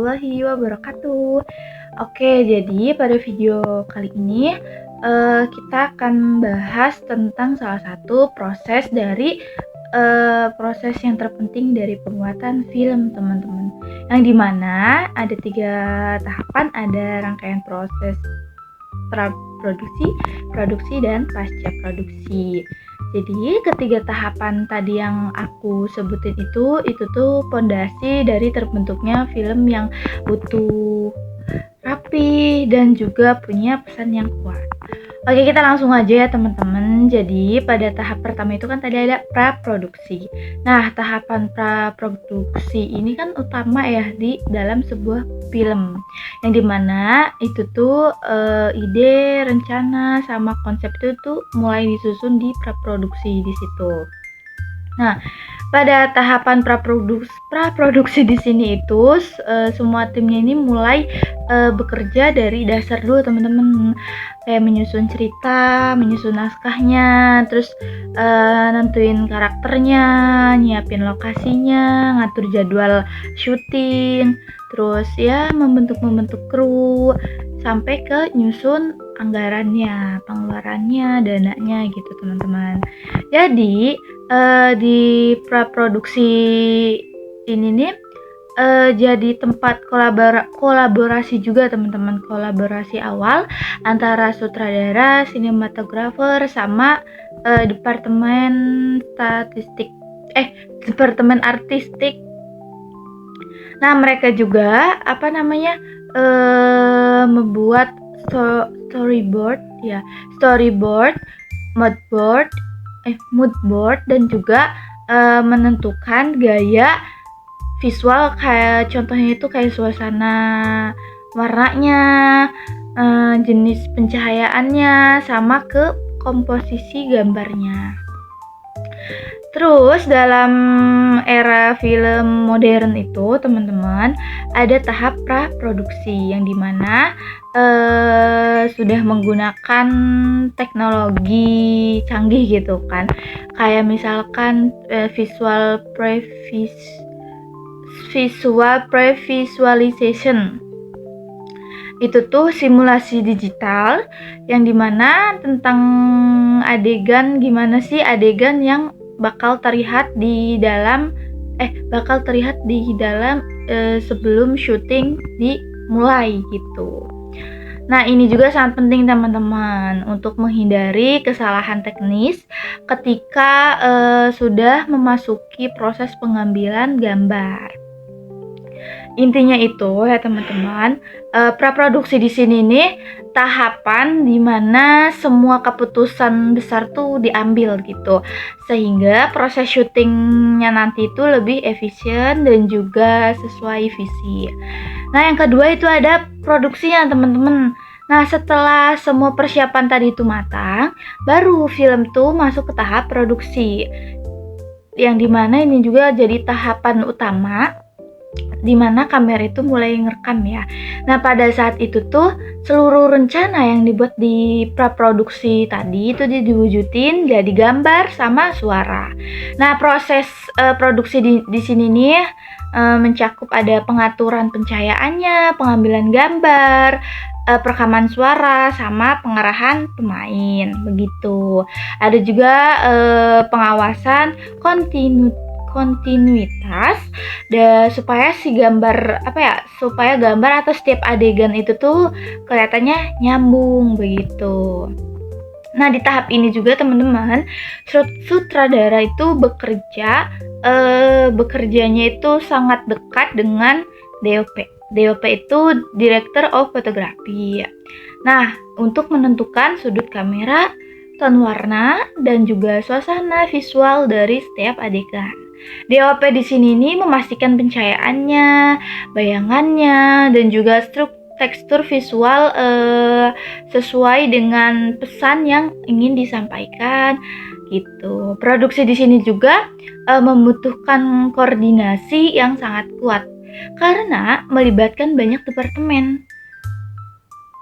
warahmatullahi wabarakatuh. Oke, jadi pada video kali ini kita akan bahas tentang salah satu proses dari proses yang terpenting dari pembuatan film, teman-teman. Yang dimana ada 3 tahapan, ada rangkaian proses praproduksi, produksi, dan pasca produksi. Jadi ketiga tahapan tadi yang aku sebutin itu tuh pondasi dari terbentuknya film yang utuh, rapi, dan juga punya pesan yang kuat. Oke, kita langsung aja ya teman-teman. Jadi pada tahap pertama itu kan tadi ada praproduksi. Nah, tahapan praproduksi ini kan utama ya di dalam sebuah film, yang dimana itu tuh ide, rencana, sama konsep itu tuh mulai disusun di praproduksi di situ. Nah, pada tahapan praproduksi di sini itu semua timnya ini mulai bekerja dari dasar dulu, teman-teman. Kayak menyusun cerita, menyusun naskahnya, terus nentuin karakternya, nyiapin lokasinya, ngatur jadwal syuting, terus ya membentuk kru, sampai ke nyusun anggarannya, pengeluarannya, dananya gitu, teman-teman. Jadi di praproduksi ini nih jadi tempat kolaborasi juga, teman-teman. Kolaborasi awal antara sutradara, sinematografer, sama departemen artistik. Nah, mereka juga membuat storyboard, mood board, dan juga menentukan gaya visual, kayak contohnya itu kayak suasana, warnanya, jenis pencahayaannya, sama ke komposisi gambarnya. Terus dalam era film modern itu, teman-teman, ada tahap praproduksi yang dimana sudah menggunakan teknologi canggih gitu kan, kayak misalkan visual previsualization. Itu tuh simulasi digital yang dimana tentang adegan, gimana sih adegan yang bakal terlihat di dalam sebelum syuting dimulai gitu. Nah, ini juga sangat penting, teman-teman, untuk menghindari kesalahan teknis ketika sudah memasuki proses pengambilan gambar. Intinya itu ya, teman-teman, praproduksi di sini nih tahapan dimana semua keputusan besar tuh diambil gitu, sehingga proses syutingnya nanti itu lebih efisien dan juga sesuai visi. Nah, yang kedua itu ada produksinya, teman-teman. Nah, setelah semua persiapan tadi itu matang, baru film tuh masuk ke tahap produksi, yang dimana ini juga jadi tahapan utama dimana kamera itu mulai ngerekam ya. Nah, pada saat itu tuh seluruh rencana yang dibuat di praproduksi tadi itu diwujudin jadi gambar sama suara. Nah, proses produksi di sini nih mencakup ada pengaturan pencahayaannya, pengambilan gambar, perekaman suara, sama pengarahan pemain, begitu. Ada juga pengawasan kontinuitas supaya supaya gambar atau setiap adegan itu tuh kelihatannya nyambung, begitu. Nah, di tahap ini juga, teman-teman, sutradara itu bekerjanya itu sangat dekat dengan DOP. DOP itu Director of Photography. Nah, untuk menentukan sudut kamera, tone warna, dan juga suasana visual dari setiap adegan. DOP di sini nih memastikan pencahayaannya, bayangannya, dan juga tekstur visual sesuai dengan pesan yang ingin disampaikan gitu. Produksi di sini juga membutuhkan koordinasi yang sangat kuat karena melibatkan banyak departemen.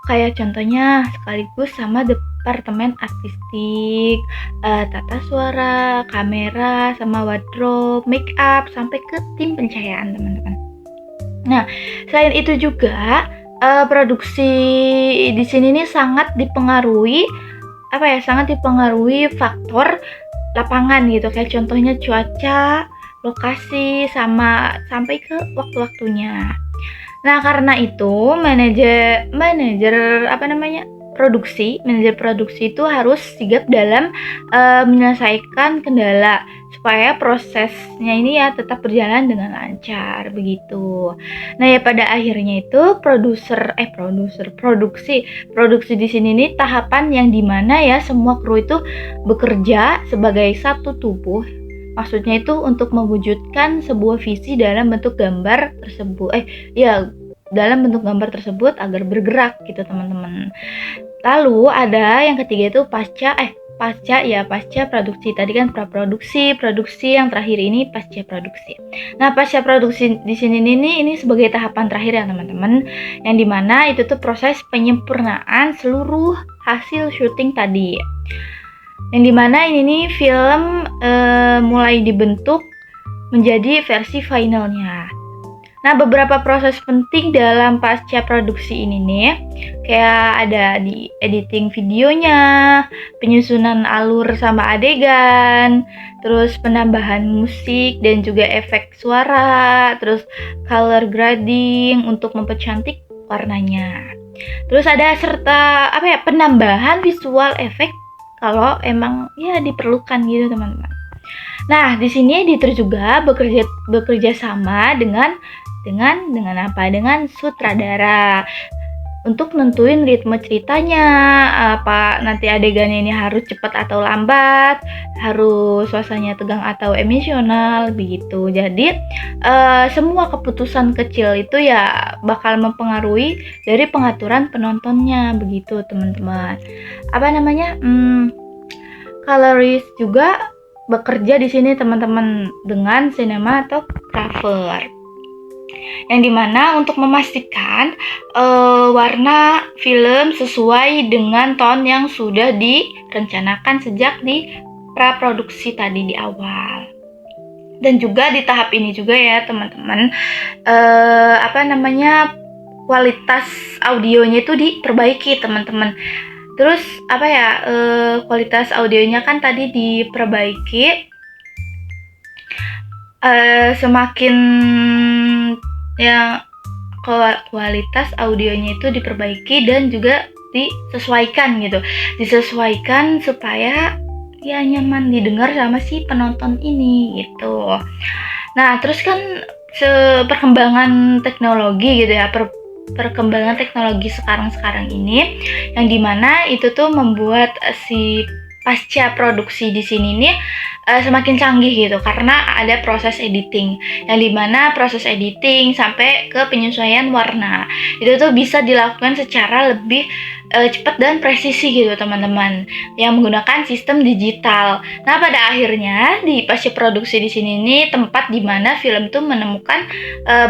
Kayak contohnya sekaligus sama departemen artistik, tata suara, kamera, sama wardrobe, make up, sampai ke tim pencahayaan, teman-teman. Nah, selain itu juga produksi di sini nih sangat dipengaruhi sangat dipengaruhi faktor lapangan gitu, kayak contohnya cuaca, lokasi, sama sampai ke waktu-waktunya. Nah, karena itu manajer produksi itu harus sigap dalam menyelesaikan kendala supaya prosesnya ini ya tetap berjalan dengan lancar begitu. Nah, ya pada akhirnya itu produksi di sini nih tahapan yang dimana ya semua kru itu bekerja sebagai satu tubuh. Maksudnya itu untuk mewujudkan sebuah visi dalam bentuk gambar tersebut. Dalam bentuk gambar tersebut agar bergerak gitu, teman-teman. Lalu ada yang ketiga itu pasca produksi. Tadi kan praproduksi, produksi, yang terakhir ini pasca produksi. Nah, pasca produksi di sini ini sebagai tahapan terakhir ya, teman-teman. Yang dimana itu tuh proses penyempurnaan seluruh hasil syuting tadi. Yang dimana ini nih film mulai dibentuk menjadi versi finalnya. Nah, beberapa proses penting dalam pasca produksi ini nih, kayak ada di editing videonya, penyusunan alur sama adegan, terus penambahan musik dan juga efek suara, terus color grading untuk mempercantik warnanya. Terus ada penambahan visual efek kalau emang ya diperlukan gitu, teman-teman. Nah, di sini editor juga bekerja sama dengan sutradara untuk nentuin ritme ceritanya, apa nanti adegannya ini harus cepat atau lambat, harus suasananya tegang atau emosional begitu. Jadi semua keputusan kecil itu ya bakal mempengaruhi dari pengaturan penontonnya begitu, teman-teman. Colorist juga bekerja di sini, teman-teman, dengan cinematographer. Yang dimana untuk memastikan warna film sesuai dengan tone yang sudah direncanakan sejak di praproduksi tadi di awal. Dan juga di tahap ini juga ya, teman-teman, kualitas audionya itu diperbaiki, teman-teman. Terus kualitas audionya kan tadi diperbaiki, semakin ya kualitas audionya itu diperbaiki dan juga disesuaikan supaya ya nyaman didengar sama si penonton ini gitu. Nah, terus kan perkembangan teknologi gitu ya, perkembangan teknologi sekarang ini yang dimana itu tuh membuat si pasca produksi di sini nih semakin canggih gitu, karena ada proses editing yang dimana proses editing sampai ke penyesuaian warna itu tuh bisa dilakukan secara lebih cepat dan presisi gitu, teman-teman, yang menggunakan sistem digital. Nah, pada akhirnya di pasca produksi di sini nih tempat dimana film tuh menemukan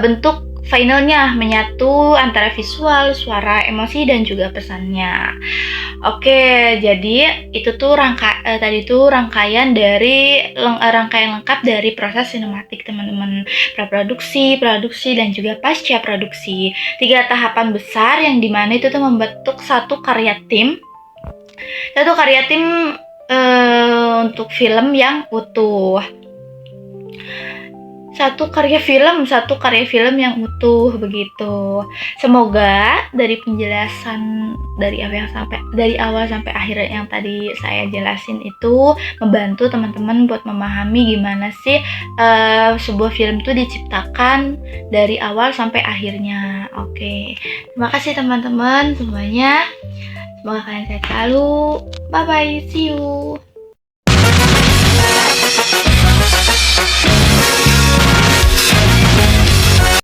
bentuk finalnya, menyatu antara visual, suara, emosi, dan juga pesannya. Oke, jadi itu tuh rangkaian lengkap dari proses sinematik, teman-teman. Praproduksi, produksi, dan juga pasca produksi. 3 tahapan besar yang dimana itu tuh membentuk satu karya tim untuk film yang utuh. Satu karya film yang utuh begitu. Semoga dari penjelasan dari awal sampai akhir yang tadi saya jelasin itu membantu teman-teman buat memahami gimana sih sebuah film itu diciptakan dari awal sampai akhirnya. Oke. Terima kasih teman-teman semuanya. Semoga kalian sehat selalu. Bye bye, see you.